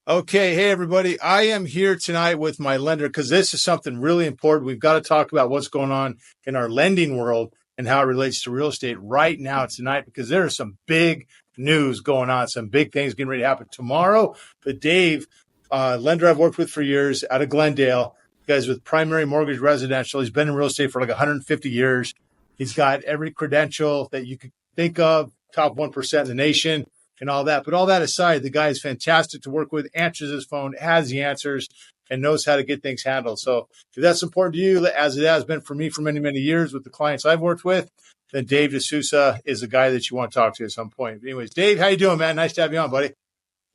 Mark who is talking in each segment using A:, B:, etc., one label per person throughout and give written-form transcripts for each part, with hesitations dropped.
A: Okay, hey everybody. I am here tonight with my lender because this is something really important. We've got to talk about what's going on in our lending world and how it relates to real estate right now tonight because there is some big news going on, some big things getting ready to happen tomorrow. But Dave, lender I've worked with for years out of Glendale, guys with primary mortgage residential. He's been in real estate for like 150 years. He's got every credential that you could think of, top 1% in the nation and all that. But all that aside, the guy is fantastic to work with, answers his phone, has the answers, and knows how to get things handled. So if that's important to you, as it has been for me for many, many years with the clients I've worked with, then Dave Sousa is the guy that you want to talk to at some point. But anyways, Dave, how you doing, man? Nice to have you on, buddy.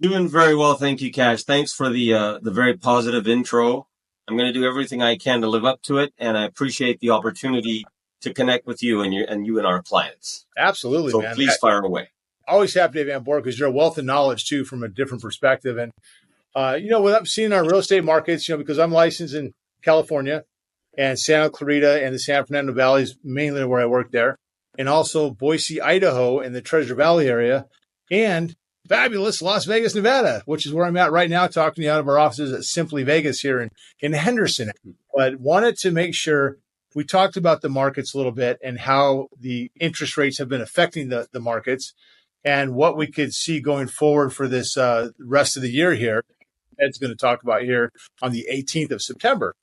B: Doing very well, thank you, Cash. Thanks for the very positive intro. I'm going to do everything I can to live up to it, and I appreciate the opportunity to connect with you and our clients.
A: Absolutely,
B: So
A: man.
B: please fire away.
A: Always happy to have you on board because you're a wealth of knowledge too from a different perspective. And what I'm seeing in our real estate markets, because I'm licensed in California and Santa Clarita and the San Fernando Valley is mainly where I work there, and also Boise, Idaho, and the Treasure Valley area, and fabulous Las Vegas, Nevada, which is where I'm at right now, talking to you out of our offices at Simply Vegas here in Henderson. But wanted to make sure we talked about the markets a little bit and how the interest rates have been affecting the markets and what we could see going forward for this rest of the year here. Ed's going to talk about here on the 18th of September.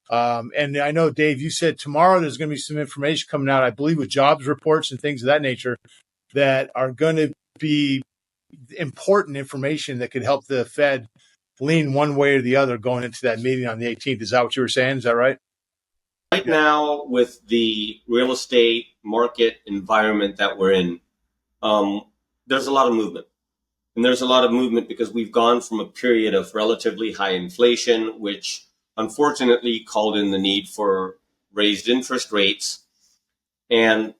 A: And I know, Dave, you said tomorrow there's going to be some information coming out, I believe, with jobs reports and things of that nature that are going to be important information that could help the Fed lean one way or the other going into that meeting on the 18th. Is that what you were saying? Is that right?
B: Right now, with the real estate market environment that we're in, there's a lot of movement. And there's a lot of movement because we've gone from a period of relatively high inflation, which unfortunately called in the need for raised interest rates. And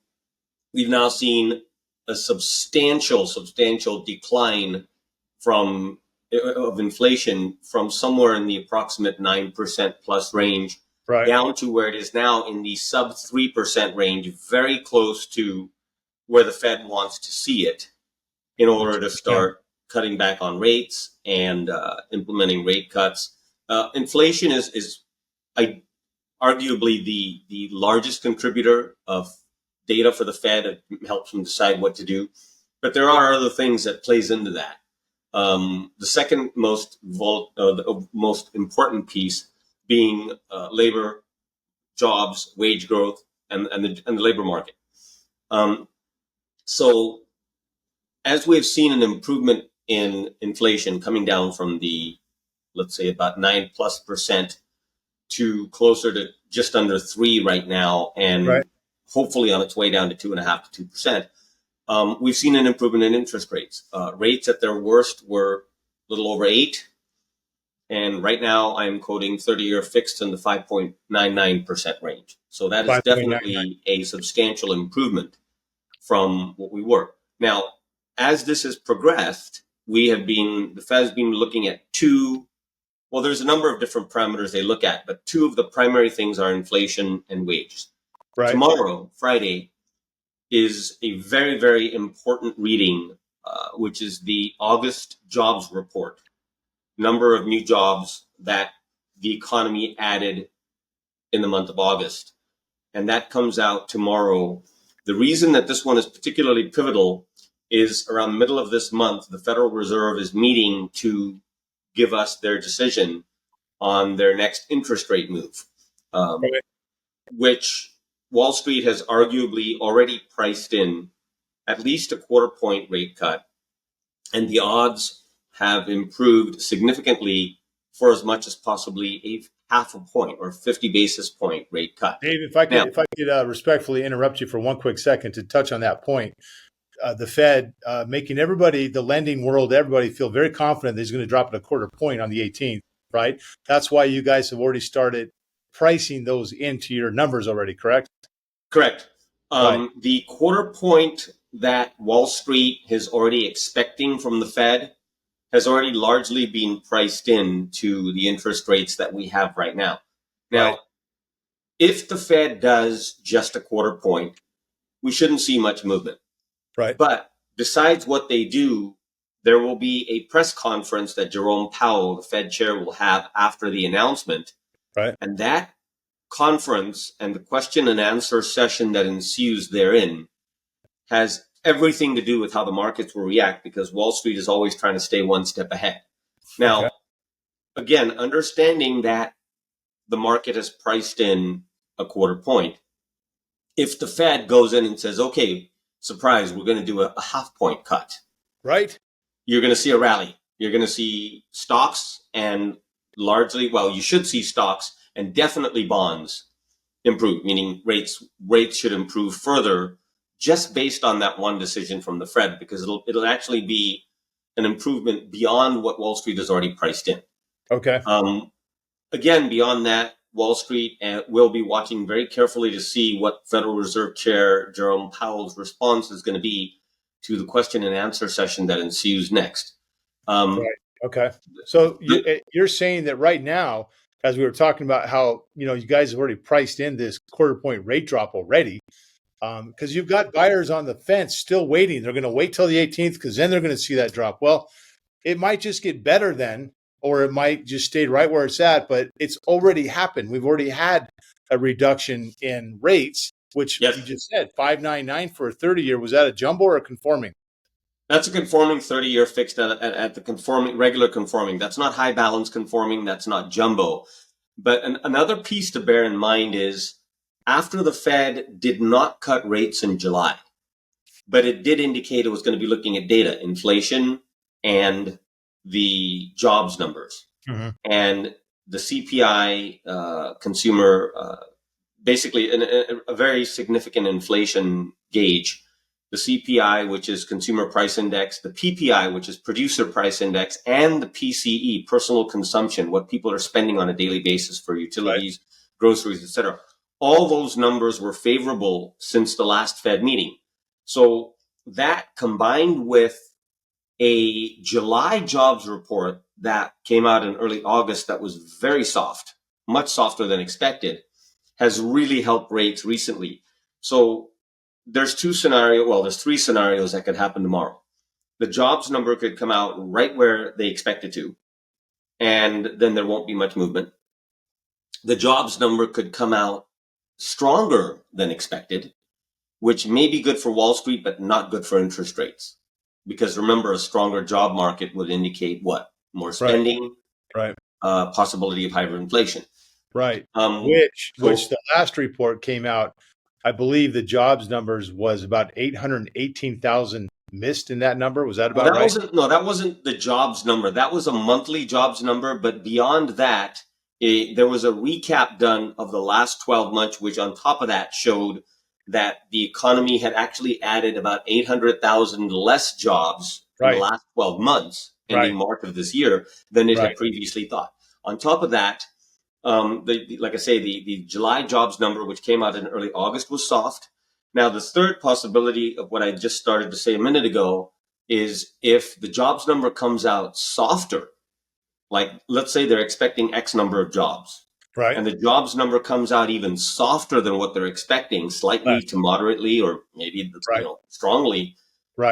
B: we've now seen a substantial decline of inflation from somewhere in the approximate 9% plus range,
A: right,
B: down to where it is now in the sub 3% range, very close to where the Fed wants to see it in order to start cutting back on rates and implementing rate cuts. Inflation is arguably the largest contributor of data for the Fed. It helps them decide what to do. But there are other things that plays into that. The second most important piece being labor, jobs, wage growth, and the labor market. So as we've seen an improvement in inflation coming down from the, let's say, about 9+% to closer to just under 3 right now, and hopefully on its way down to 2.5 to 2%. We've seen an improvement in interest rates. Rates at their worst were a little over 8. And right now I'm quoting 30-year fixed in the 5.99% range. So that is definitely a substantial improvement from what we were. Now, as this has progressed, the Fed has been looking at there's a number of different parameters they look at, but two of the primary things are inflation and wages. Right. Tomorrow, Friday, is a very, very important reading, which is the August jobs report. Number of new jobs that the economy added in the month of August. And that comes out tomorrow. The reason that this one is particularly pivotal is around the middle of this month, the Federal Reserve is meeting to give us their decision on their next interest rate move, which Wall Street has arguably already priced in at least a 1/4 point rate cut. And the odds have improved significantly for as much as possibly a 1/2 point or 50 basis point rate cut.
A: Dave, if I could respectfully interrupt you for one quick second to touch on that point. The Fed making the lending world, everybody feel very confident that he's going to drop it a 1/4 point on the 18th, right? That's why you guys have already started pricing those into your numbers already, correct?
B: Correct. The 1/4 point that Wall Street is already expecting from the Fed has already largely been priced into the interest rates that we have right now. Now, if the Fed does just a 1/4 point, we shouldn't see much movement.
A: Right.
B: But besides what they do, there will be a press conference that Jerome Powell, the Fed chair, will have after the announcement.
A: Right.
B: And that conference and the question and answer session that ensues therein has everything to do with how the markets will react, because Wall Street is always trying to stay one step ahead. Now, again, understanding that the market has priced in a quarter point. If the Fed goes in and says, okay, surprise, we're going to do a half point cut.
A: Right.
B: You're going to see a rally. You're going to see stocks and largely, well, you should see stocks and definitely bonds improve, meaning rates should improve further just based on that one decision from the Fed, because it'll actually be an improvement beyond what Wall Street has already priced in.
A: Okay.
B: Again, beyond that, Wall Street will be watching very carefully to see what Federal Reserve Chair Jerome Powell's response is going to be to the question and answer session that ensues next.
A: Right. Okay. So you're saying that right now, as we were talking about how, you guys have already priced in this quarter point rate drop already, because you've got buyers on the fence still waiting. They're going to wait till the 18th because then they're going to see that drop. Well, it might just get better then, or it might just stay right where it's at, but it's already happened. We've already had a reduction in rates, which you just said, 5.99 for a 30-year. Was that a jumbo or a conforming?
B: That's a conforming 30-year fixed at the conforming, regular conforming. That's not high balance conforming. That's not jumbo. But another piece to bear in mind is after the Fed did not cut rates in July, but it did indicate it was going to be looking at data, inflation, and the jobs numbers. Mm-hmm. And the CPI consumer, basically a very significant inflation gauge. The CPI, which is Consumer Price Index, the PPI, which is Producer Price Index, and the PCE, Personal Consumption, what people are spending on a daily basis for utilities, groceries, etc. All those numbers were favorable since the last Fed meeting. So that combined with a July jobs report that came out in early August that was very soft, much softer than expected, has really helped rates recently. So there's three scenarios that could happen tomorrow. The jobs number could come out right where they expect it to, and then there won't be much movement. The jobs number could come out stronger than expected, which may be good for Wall Street, but not good for interest rates. Because remember, a stronger job market would indicate what? More spending, possibility of higher inflation.
A: Right. Which the last report came out, I believe the jobs numbers was about 818,000 missed in that number. Was that about right?
B: That wasn't the jobs number. That was a monthly jobs number. But beyond that, there was a recap done of the last 12 months, which on top of that showed that the economy had actually added about 800,000 less jobs in the last 12 months, ending March of this year, than it had previously thought. On top of that, the July jobs number, which came out in early August, was soft. Now, the third possibility of what I just started to say a minute ago is if the jobs number comes out softer, like let's say they're expecting X number of jobs, and the jobs number comes out even softer than what they're expecting, slightly to moderately, or maybe strongly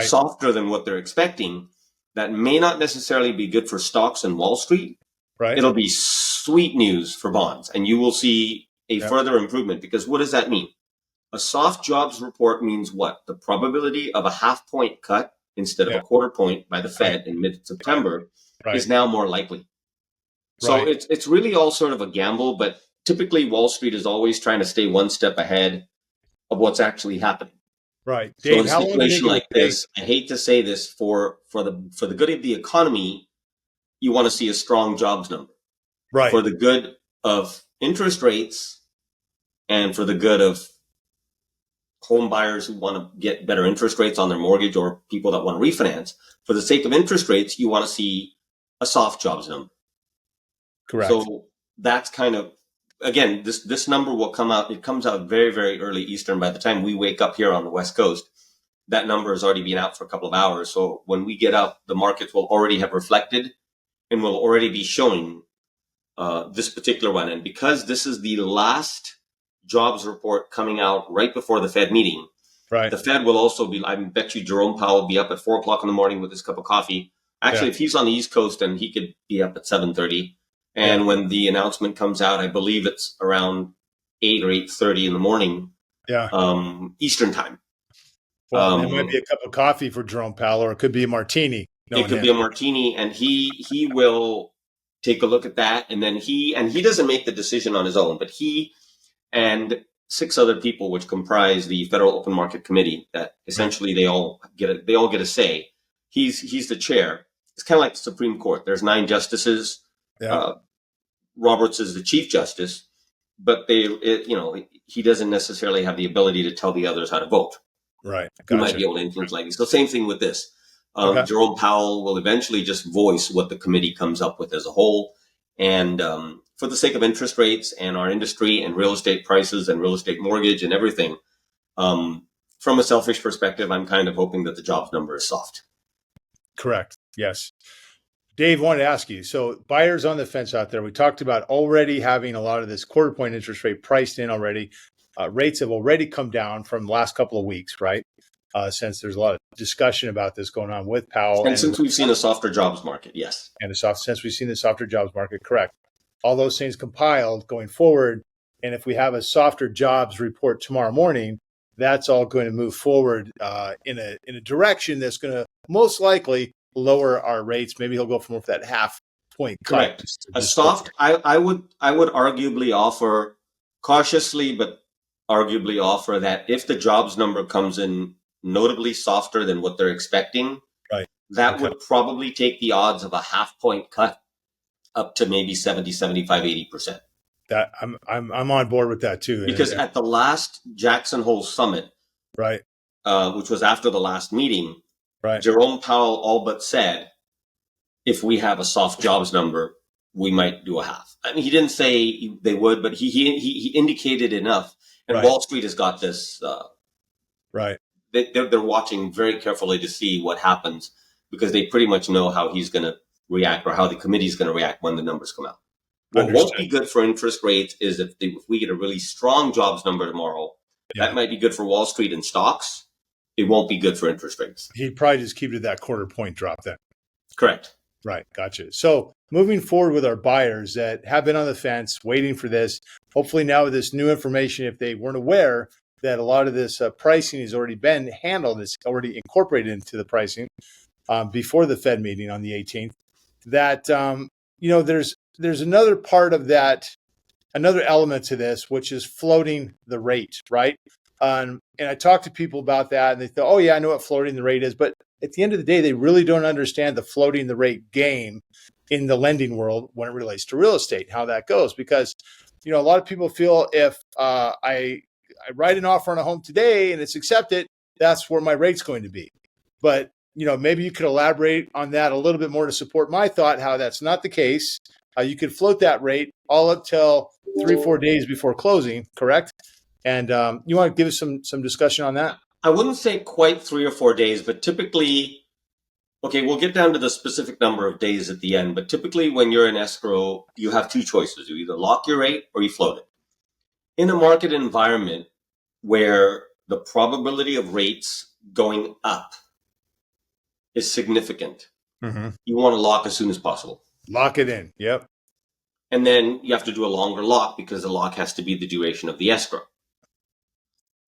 B: softer than what they're expecting, that may not necessarily be good for stocks and Wall Street. It'll be sweet news for bonds, and you will see a further improvement, because what does that mean? A soft jobs report means what? The probability of a half point cut instead of a quarter point by the Fed in mid-September is now more likely. So it's really all sort of a gamble, but typically Wall Street is always trying to stay one step ahead of what's actually happening.
A: Right.
B: Dave, so in a situation like this, I hate to say this, for the good of the economy, you want to see a strong jobs number.
A: Right.
B: For the good of interest rates and for the good of home buyers who want to get better interest rates on their mortgage, or people that want to refinance, for the sake of interest rates, you want to see a soft jobs number.
A: Correct.
B: So that's kind of, again, this number will come out. It comes out very, very early Eastern. By the time we wake up here on the West Coast, that number has already been out for a couple of hours. So when we get up, the markets will already have reflected and will already be showing this particular one. And because this is the last jobs report coming out right before the Fed meeting, the Fed will also be, I bet you Jerome Powell will be up at 4:00 in the morning with his cup of coffee, Actually, if he's on the East Coast, then he could be up at 7:30. And when the announcement comes out, I believe it's around 8 or 8:30 in the morning,
A: Yeah.
B: Eastern time.
A: Well, it might be a cup of coffee for Jerome Powell, or it could be a martini.
B: It could be a martini, and he will take a look at that, and then he doesn't make the decision on his own, but he and 6 other people, which comprise the Federal Open Market Committee, that essentially they all get a say. He's the chair. It's kind of like the Supreme Court. There's 9 justices.
A: Yeah.
B: Roberts is the Chief Justice, but he doesn't necessarily have the ability to tell the others how to vote.
A: Right.
B: Gotcha. He might be able to influence like this. So same thing with this. Jerome Powell will eventually just voice what the committee comes up with as a whole. And for the sake of interest rates and our industry and real estate prices and real estate mortgage and everything, from a selfish perspective, I'm kind of hoping that the jobs number is soft.
A: Correct. Yes. Dave, wanted to ask you, so buyers on the fence out there, we talked about already having a lot of this quarter point interest rate priced in already. Rates have already come down from the last couple of weeks, right? Since there's a lot of discussion about this going on with Powell.
B: And since we've seen a softer jobs market, yes.
A: And since we've seen the softer jobs market, correct. All those things compiled going forward. And if we have a softer jobs report tomorrow morning, that's all going to move forward in a direction that's going to most likely lower our rates. Maybe he'll go from that half point cut.
B: Correct. A soft, I would arguably offer, cautiously, but arguably offer that if the jobs number comes in notably softer than what they're expecting,
A: right,
B: that would probably take the odds of a half point cut up to maybe 70, 75, 80%.
A: That I'm on board with that too.
B: Because at the last Jackson Hole summit,
A: right,
B: which was after the last meeting,
A: right,
B: Jerome Powell all but said, if we have a soft jobs number, we might do a half. I mean, he didn't say they would, but he indicated enough. And Wall Street has got this.
A: Right.
B: They're watching very carefully to see what happens, because they pretty much know how he's going to react, or how the committee is going to react when the numbers come out. What won't be good for interest rates is if we get a really strong jobs number tomorrow. Yeah. That might be good for Wall Street and stocks. It won't be good for interest rates.
A: He'd probably just keep it at that quarter point drop then.
B: Correct.
A: Right. Gotcha. So moving forward with our buyers that have been on the fence waiting for this, hopefully now with this new information, if they weren't aware that a lot of this pricing has already been handled, it's already incorporated into the pricing before the Fed meeting on the 18th, that, there's another part of that, another element to this, which is floating the rate, right? And I talk to people about that, and they thought, oh, yeah, I know what floating the rate is. But at the end of the day, they really don't understand the floating the rate game in the lending world when it relates to real estate, how that goes. Because, a lot of people feel if I write an offer on a home today and it's accepted, that's where my rate's going to be. But, maybe you could elaborate on that a little bit more to support my thought, how that's not the case. You could float that rate all up till 3-4 days before closing, correct? And you want to give us some discussion on that?
B: I wouldn't say quite 3 or 4 days, but typically, okay, we'll get down to the specific number of days at the end, but typically when you're in escrow, you have 2 choices. You either lock your rate or you float it. In a market environment where the probability of rates going up is significant, you want to lock as soon as possible.
A: Lock it in. Yep.
B: And then you have to do a longer lock, because the lock has to be the duration of the escrow.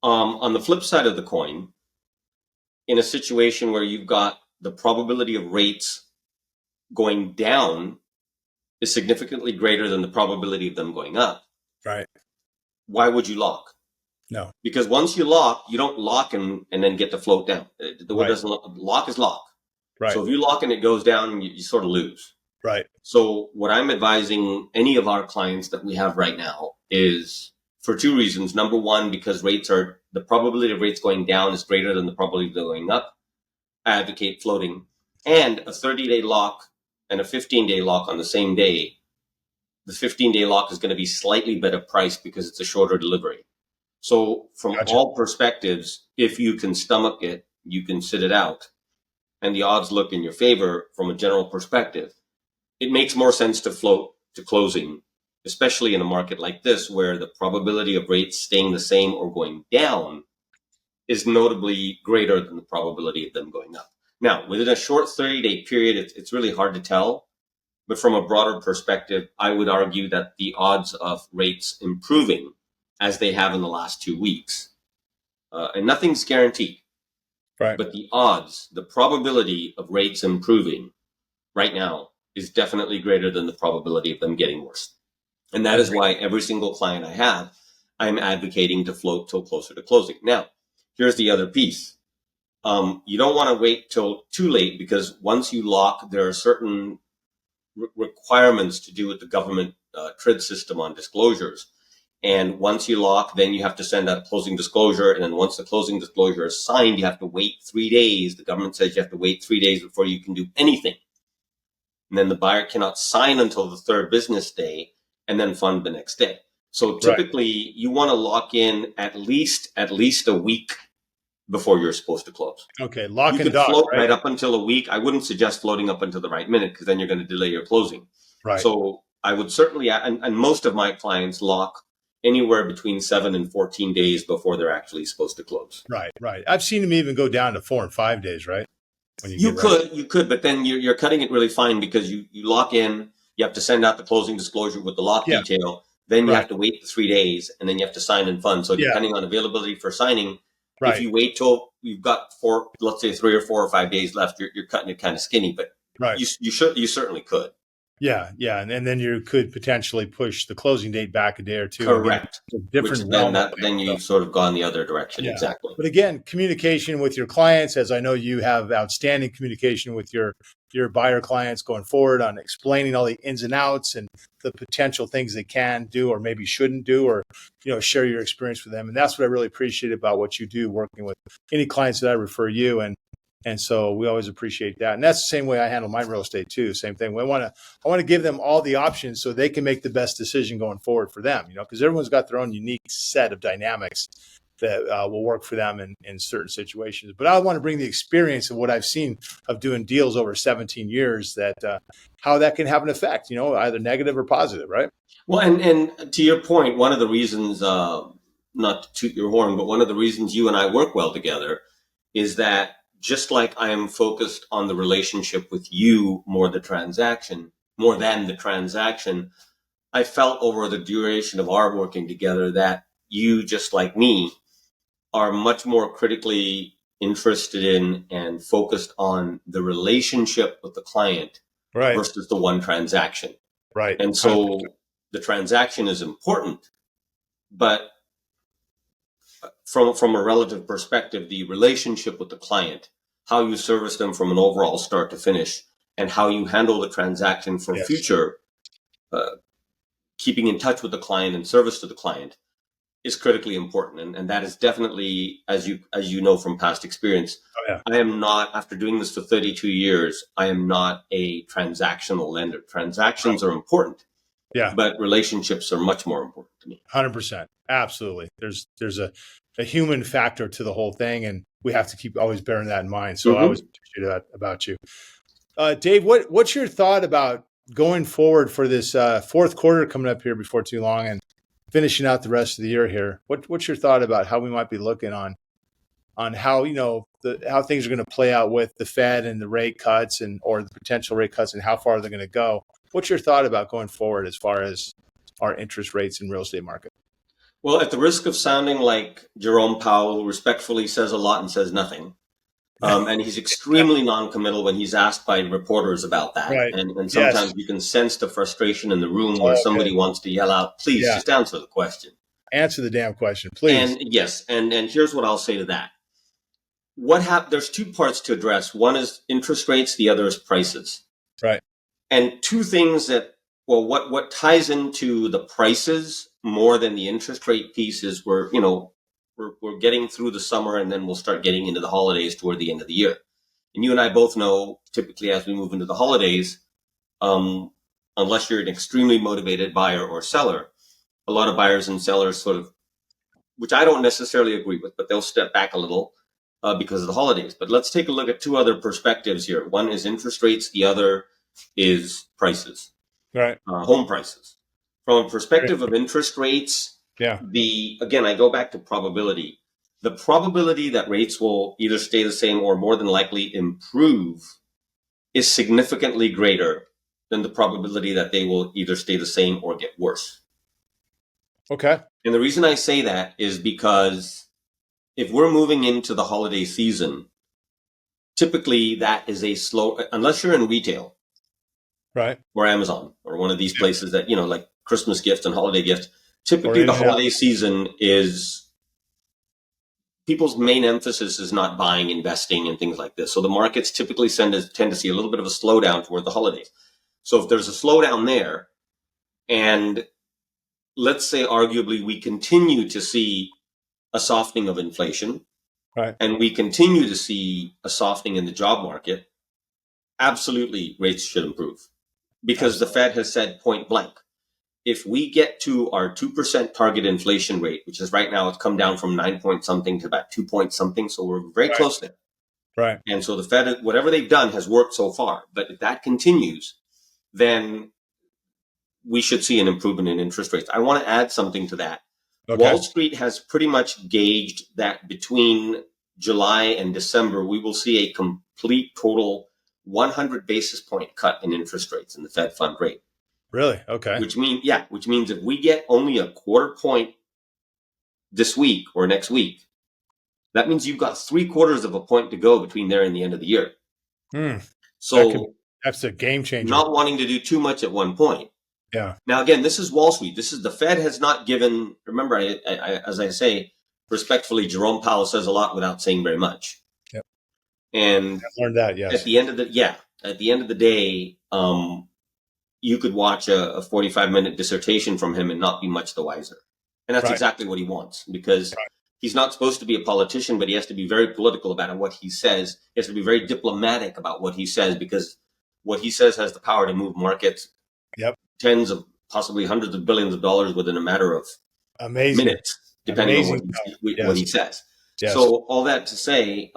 B: On the flip side of the coin, in a situation where you've got the probability of rates going down is significantly greater than the probability of them going up.
A: Right.
B: Why would you lock?
A: No.
B: Because once you lock, you don't lock and then get to float down. The word doesn't lock is lock.
A: Right.
B: So if you lock and it goes down, you sort of lose.
A: Right.
B: So what I'm advising any of our clients that we have right now is for 2 reasons. Number one, because the probability of rates going down is greater than the probability of going up. I advocate floating. And a 30-day lock and a 15-day lock on the same day. The 15-day lock is going to be slightly better priced because it's a shorter delivery. So from all perspectives, if you can stomach it, you can sit it out, and the odds look in your favor from a general perspective, it makes more sense to float to closing, especially in a market like this where the probability of rates staying the same or going down is notably greater than the probability of them going up. Now, within a short 30-day period, it's really hard to tell. But from a broader perspective, I would argue that the odds of rates improving as they have in the last 2 weeks, and nothing's guaranteed,
A: Right.
B: but the odds, the probability of rates improving right now is definitely greater than the probability of them getting worse. And that is why every single client I have, I'm advocating to float till closer to closing. Now, here's the other piece. You don't want to wait till too late, because once you lock, there are certain requirements to do with the government TRID system on disclosures. And once you lock, then you have to send out a closing disclosure. And then once the closing disclosure is signed, you have to wait 3 days. The government says you have to wait 3 days before you can do anything. And then the buyer cannot sign until the 3rd business day and then fund the next day. So typically you want to lock in at least a week before you're supposed to close.
A: Okay, lock
B: you
A: and
B: could
A: dock,
B: float right up until a week. I wouldn't suggest floating up until the right minute, because then you're going to delay your closing.
A: Right.
B: So I would certainly, and most of my clients lock anywhere between 7 and 14 days before they're actually supposed to close.
A: Right. I've seen them even go down to 4 and 5 days, right? When
B: you could, but then you're cutting it really fine, because you lock in, you have to send out the closing disclosure with the lock detail, then you have to wait the 3 days, and then you have to sign and fund. So depending on availability for signing, if you wait till you've got 4, let's say 3 or 4 or 5 days left, you're cutting it kind of skinny, but you certainly could.
A: Yeah. And then you could potentially push the closing date back a day or two.
B: Correct.
A: Different
B: then you've sort of gone the other direction. Yeah. Exactly.
A: But again, communication with your clients, as I know you have outstanding communication with your buyer clients going forward on explaining all the ins and outs and the potential things they can do or maybe shouldn't do, or share your experience with them. And that's what I really appreciate about what you do, working with any clients that I refer you. And so we always appreciate that. And that's the same way I handle my real estate too. Same thing. I want to give them all the options so they can make the best decision going forward for them, because everyone's got their own unique set of dynamics that will work for them in certain situations. But I want to bring the experience of what I've seen of doing deals over 17 years, that how that can have an effect, either negative or positive, right?
B: Well, and to your point, one of the reasons, not to toot your horn, but one of the reasons you and I work well together is that, just like I am focused on the relationship with you more than the transaction, I felt over the duration of our working together that you, just like me, are much more critically interested in and focused on the relationship with the client versus the one transaction.
A: Right.
B: And so the transaction is important, but from a relative perspective, the relationship with the client, how you service them from an overall start to finish, and how you handle the transaction for future, keeping in touch with the client and service to the client, is critically important. And that is definitely, as you know from past experience, I am not, after doing this for 32 years, I am not a transactional lender. Transactions are important. Yeah. But relationships are much more important to me.
A: 100%. Absolutely. There's a human factor to the whole thing, and we have to keep always bearing that in mind. So I always appreciate that about you. Dave, what's your thought about going forward for this fourth quarter coming up here before too long and finishing out the rest of the year here? What's your thought about how we might be looking on how, how things are going to play out with the Fed and the rate cuts or the potential rate cuts, and how far they're going to go? What's your thought about going forward as far as our interest rates in real estate market?
B: Well, at the risk of sounding like Jerome Powell, who respectfully says a lot and says nothing, and he's extremely non-committal when he's asked by reporters about that. Right. And sometimes you can sense the frustration in the room where somebody wants to yell out, please, just answer the question.
A: Answer the damn question, please.
B: And yes, and here's what I'll say to that. There's 2 parts to address. One is interest rates, the other is prices.
A: Right.
B: And 2 things that, what ties into the prices more than the interest rate piece is we're getting through the summer, and then we'll start getting into the holidays toward the end of the year. And you and I both know, typically as we move into the holidays, unless you're an extremely motivated buyer or seller, a lot of buyers and sellers sort of, which I don't necessarily agree with, but they'll step back a little because of the holidays. But let's take a look at 2 other perspectives here. One is interest rates. The other is prices,
A: right?
B: Home prices. From a perspective of interest rates, again, I go back to probability. the probability that rates will either stay the same or more than likely improve is significantly greater than the probability that they will either stay the same or get worse.
A: Okay.
B: And the reason I say that is because if we're moving into the holiday season, typically that is a slow, unless you're in retail,
A: right,
B: or Amazon or one of these places that, like Christmas gifts and holiday gifts, typically the holiday season is people's main emphasis is not buying, investing, and things like this. So the markets typically tend to see a little bit of a slowdown toward the holidays. So if there's a slowdown there, and let's say arguably we continue to see a softening of inflation,
A: right,
B: and we continue to see a softening in the job market, absolutely rates should improve. Because the Fed has said point blank, if we get to our 2% target inflation rate, which is right now, it's come down from 9 point something to about 2 point something. So we're very close there.
A: Right.
B: And so the Fed, whatever they've done has worked so far. But if that continues, then we should see an improvement in interest rates. I want to add something to that. Okay. Wall Street has pretty much gauged that between July and December, we will see a complete total 100 basis point cut in interest rates in the Fed fund rate.
A: Really? Okay.
B: Which means if we get only a quarter point this week or next week, that means you've got 3/4 of a point to go between there and the end of the year. So
A: that's a game changer.
B: Not wanting to do too much at one point.
A: Yeah.
B: Now, again, this is Wall Street. This is the Fed has not given, remember, as I say, respectfully, Jerome Powell says a lot without saying very much.
A: Yep.
B: And
A: I learned that, yes.
B: At the end of the day, you could watch a 45-minute dissertation from him and not be much the wiser. And that's exactly what he wants, because he's not supposed to be a politician, but he has to be very political about what he says. He has to be very diplomatic about what he says, because what he says has the power to move markets tens of, possibly hundreds of billions of dollars within a matter of minutes, depending on what he says. Yes. So all that to say,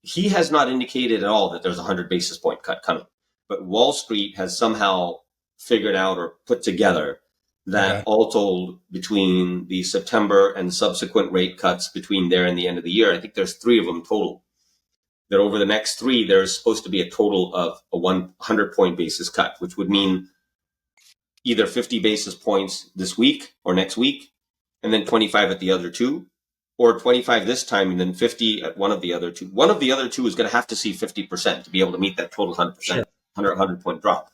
B: he has not indicated at all that there's a 100 basis point cut coming. But Wall Street has somehow figured out or put together that all told, between the September and subsequent rate cuts between there and the end of the year, I think there's 3 of them total, that over the next 3, there's supposed to be a total of a 100 point basis cut, which would mean either 50 basis points this week or next week, and then 25 at the other 2, or 25 this time and then 50 at one of the other 2. One of the other 2 is going to have to see 50% to be able to meet that total 100%, 100 point drop.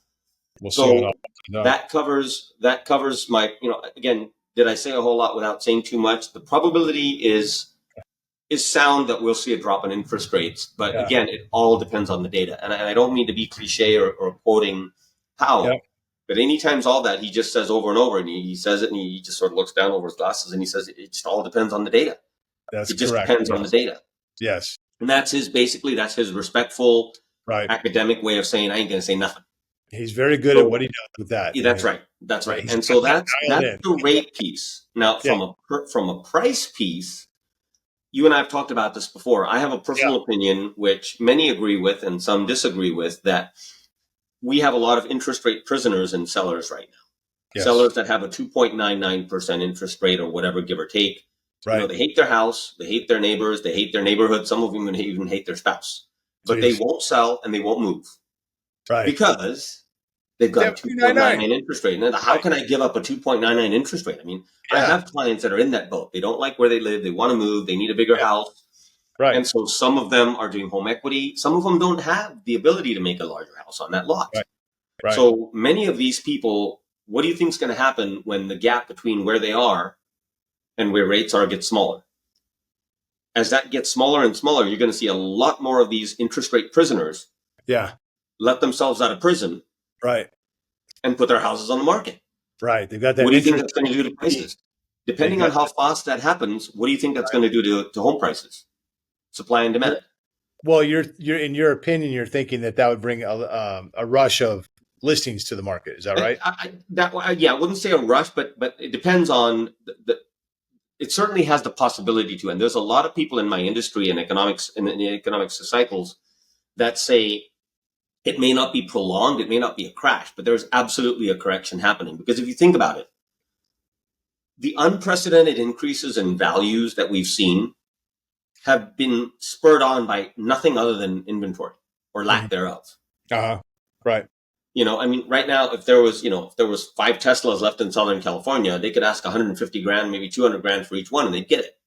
B: So that covers my, again, did I say a whole lot without saying too much? The probability is sound that we'll see a drop in interest rates. But again, it all depends on the data. And I don't mean to be cliche or quoting Powell. But anytime all that, he just says over and over, and he says it, and he just sort of looks down over his glasses, and he says it just all depends on the data. It just depends on the data.
A: Yes.
B: And that's his respectful academic way of saying, I ain't going to say nothing.
A: He's very good at what he does with that.
B: Yeah, that's right. That's right. And so that's the rate piece. Now, from a price piece, you and I have talked about this before. I have a personal opinion, which many agree with and some disagree with, that we have a lot of interest rate prisoners in sellers right now. Yes. Sellers that have a 2.99% interest rate or whatever, give or take. Right. They hate their house, they hate their neighbors, they hate their neighborhood. Some of them even hate their spouse. But they won't sell and they won't move. Right. Because they've got a 2.99 interest rate. And how can I give up a 2.99 interest rate? I mean, I have clients that are in that boat. They don't like where they live. They want to move. They need a bigger house. Right. And so some of them are doing home equity. Some of them don't have the ability to make a larger house on that lot. Right. Right. So many of these people, what do you think is going to happen when the gap between where they are and where rates are gets smaller? As that gets smaller and smaller, you're going to see a lot more of these interest rate prisoners let themselves out of prison and put their houses on the market. Right. They've got that. What do you think that's going to do to prices? Depending on how fast that happens, what do you think that's going to do to home prices? Supply and demand.
A: Well, you're in your opinion, you're thinking that would bring a rush of listings to the market. Is that right?
B: I wouldn't say a rush, but it depends on it certainly has the possibility to. And there's a lot of people in my industry and economics and in the economics cycles that say it may not be prolonged, it may not be a crash, but there's absolutely a correction happening. Because if you think about it, the unprecedented increases in values that we've seen have been spurred on by nothing other than inventory or lack thereof.
A: Right.
B: I mean, right now, if there was 5 Teslas left in Southern California, they could ask 150 grand, maybe 200 grand for each one, and they'd get it.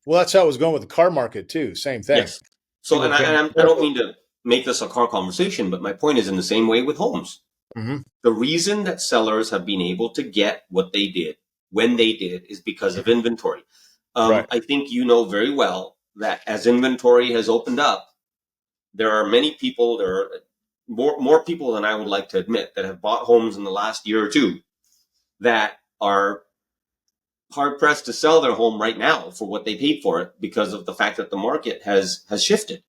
A: Well, that's how it was going with the car market too. Same thing.
B: Yes. So, I don't mean to make this a car conversation, but my point is in the same way with homes.
A: Mm-hmm.
B: The reason that sellers have been able to get what they did when they did is because of inventory.
A: Right.
B: I think you know very well that as inventory has opened up, there are many people, there are more people than I would like to admit that have bought homes in the last year or two that are hard pressed to sell their home right now for what they paid for it because of the fact that the market has shifted.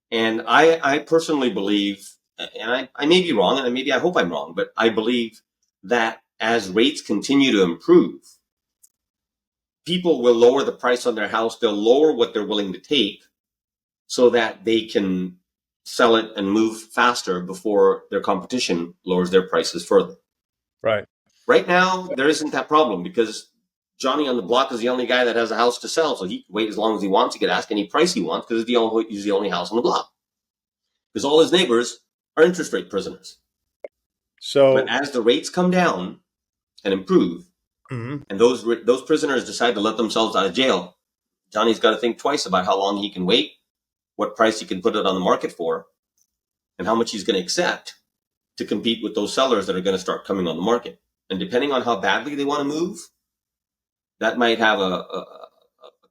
B: And I personally believe, and I may be wrong, and maybe I hope I'm wrong, but I believe that as rates continue to improve, people will lower the price on their house. They'll lower what they're willing to take so that they can sell it and move faster before their competition lowers their prices further.
A: Right.
B: Right now, there isn't that problem because Johnny on the block is the only guy that has a house to sell, so he can wait as long as he wants. He can ask any price he wants because he's the only house on the block. Because all his neighbors are interest rate prisoners. But as the rates come down and improve, and those prisoners decide to let themselves out of jail, Johnny's got to think twice about how long he can wait, what price he can put it on the market for, and how much he's going to accept to compete with those sellers that are going to start coming on the market. And depending on how badly they want to move, that might have a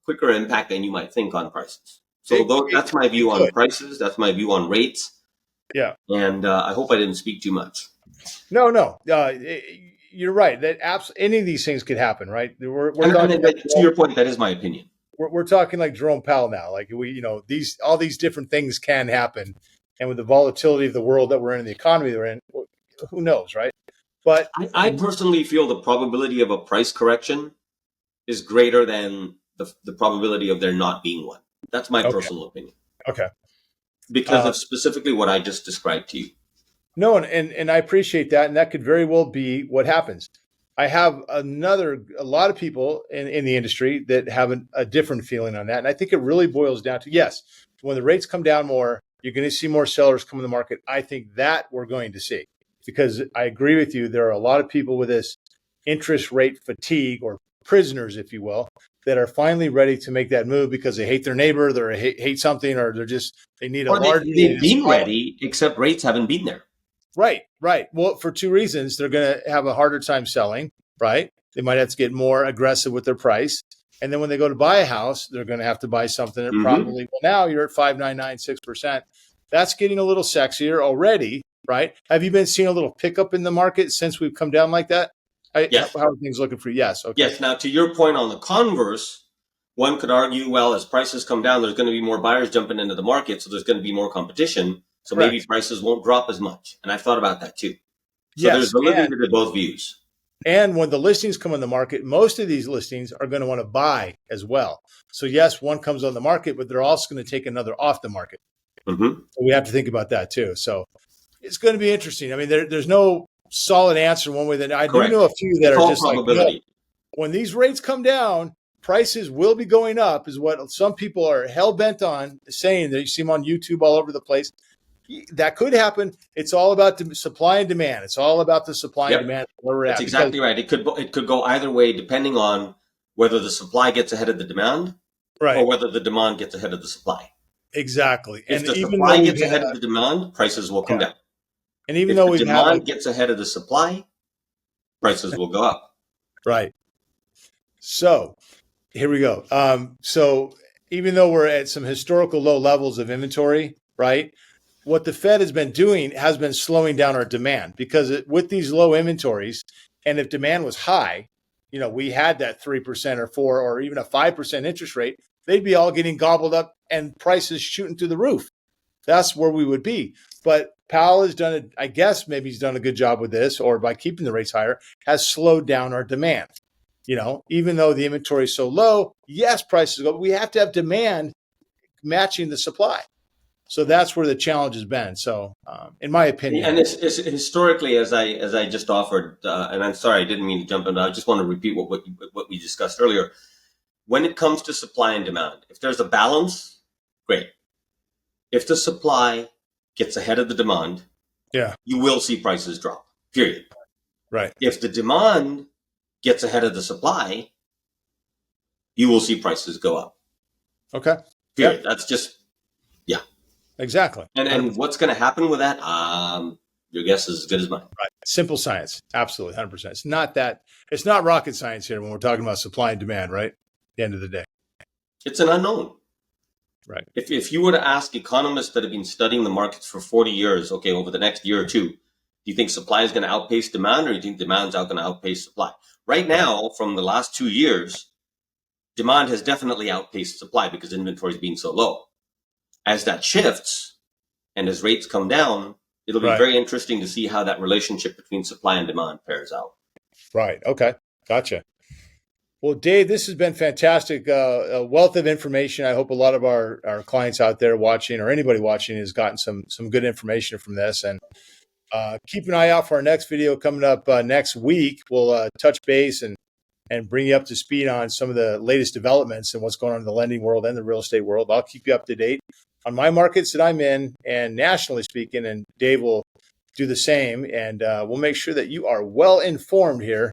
B: quicker impact than you might think on prices. So that's my view on prices. That's my view on rates.
A: Yeah.
B: And I hope I didn't speak too much.
A: No. You're right. That any of these things could happen, right? We're talking
B: to your point, that is my opinion.
A: We're talking like Jerome Powell now. Like all these different things can happen, and with the volatility of the world that we're in, the economy that we're in, who knows, right? But
B: I personally feel the probability of a price correction is greater than the probability of there not being one. That's my personal opinion.
A: Okay.
B: Because of specifically what I just described to you.
A: No, and I appreciate that, and that could very well be what happens. I have a lot of people in the industry that have a different feeling on that, and I think it really boils down to, yes, when the rates come down more, you're going to see more sellers come to the market. I think that we're going to see, because I agree with you. There are a lot of people with this interest rate fatigue, or prisoners, if you will, that are finally ready to make that move because they hate their neighbor, they hate something, or they need
B: they've been ready, except rates haven't been there.
A: Right. Well, for two reasons. They're going to have a harder time selling, right? They might have to get more aggressive with their price. And then when they go to buy a house, they're going to have to buy something that probably, well, now you're at 5.99%, 6%. That's getting a little sexier already, right? Have you been seeing a little pickup in the market since we've come down like that?
B: Yes.
A: How are things looking for you? Yes. Okay.
B: Yes. Now, to your point on the converse, one could argue, well, as prices come down, there's going to be more buyers jumping into the market, so there's going to be more competition. So maybe prices won't drop as much. And I've thought about that too. So there's validity to both views.
A: And when the listings come on the market, most of these listings are going to want to buy as well. So yes, one comes on the market, but they're also going to take another off the market. So we have to think about that too. So it's going to be interesting. I mean, there's no solid answer one way. That I do know a few that are just like, when these rates come down, prices will be going up, is what some people are hell bent on saying. That you see them on YouTube all over the place. That could happen. It's all about the supply and demand. It's all about the supply and demand where we're at.
B: That's exactly right. It could go either way, depending on whether the supply gets ahead of the demand, or whether the demand gets ahead of the supply.
A: Exactly.
B: If the supply gets ahead of the demand, prices will come down.
A: And even
B: if the demand gets ahead of the supply, prices will go up.
A: Right. So here we go. So even though we're at some historical low levels of inventory, right? What the Fed has been doing has been slowing down our demand, because with these low inventories, and if demand was high, we had that 3% or 4 or even a 5% interest rate, they'd be all getting gobbled up and prices shooting through the roof. That's where we would be. But Powell has done it. I guess maybe he's done a good job with this, or by keeping the rates higher, has slowed down our demand. Even though the inventory is so low, yes, prices go, but we have to have demand matching the supply. So that's where the challenge has been. So, in my opinion,
B: and it's historically, as I just offered, and I'm sorry, I didn't mean to jump in. I just want to repeat what we discussed earlier. when it comes to supply and demand, if there's a balance, great. If the supply gets ahead of the demand,
A: Yeah.
B: you will see prices drop, period.
A: Right.
B: If the demand gets ahead of the supply, you will see prices go up.
A: Okay.
B: Period.
A: Yep.
B: That's just, yeah.
A: Exactly.
B: And what's going to happen with that? Your guess is as good as mine.
A: Right. Simple science. Absolutely. 100%. It's not rocket science here when we're talking about supply and demand, right? At the end of the day.
B: It's an unknown.
A: Right.
B: If you were to ask economists that have been studying the markets for 40 years, okay, over the next year or two, do you think supply is going to outpace demand, or do you think demand's going to outpace supply? Right now, from the last 2 years, demand has definitely outpaced supply because inventory is being so low. As that shifts and as rates come down, it'll be very interesting to see how that relationship between supply and demand pairs out.
A: Right. Okay. Gotcha. Well, Dave, this has been fantastic. A wealth of information. I hope a lot of our clients out there watching, or anybody watching, has gotten some good information from this. And keep an eye out for our next video coming up next week. We'll touch base and bring you up to speed on some of the latest developments and what's going on in the lending world and the real estate world. I'll keep you up to date on my markets that I'm in and nationally speaking, and Dave will do the same. And we'll make sure that you are well informed here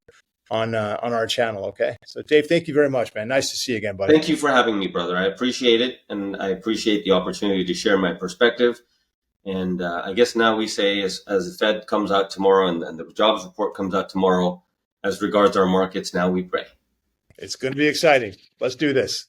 A: on our channel. Okay. So Dave, thank you very much, man. Nice to see you again, buddy.
B: Thank you for having me, brother. I appreciate it. And I appreciate the opportunity to share my perspective. And I guess now we say, as the Fed comes out tomorrow and the jobs report comes out tomorrow, as regards our markets, now we pray.
A: It's going to be exciting. Let's do this.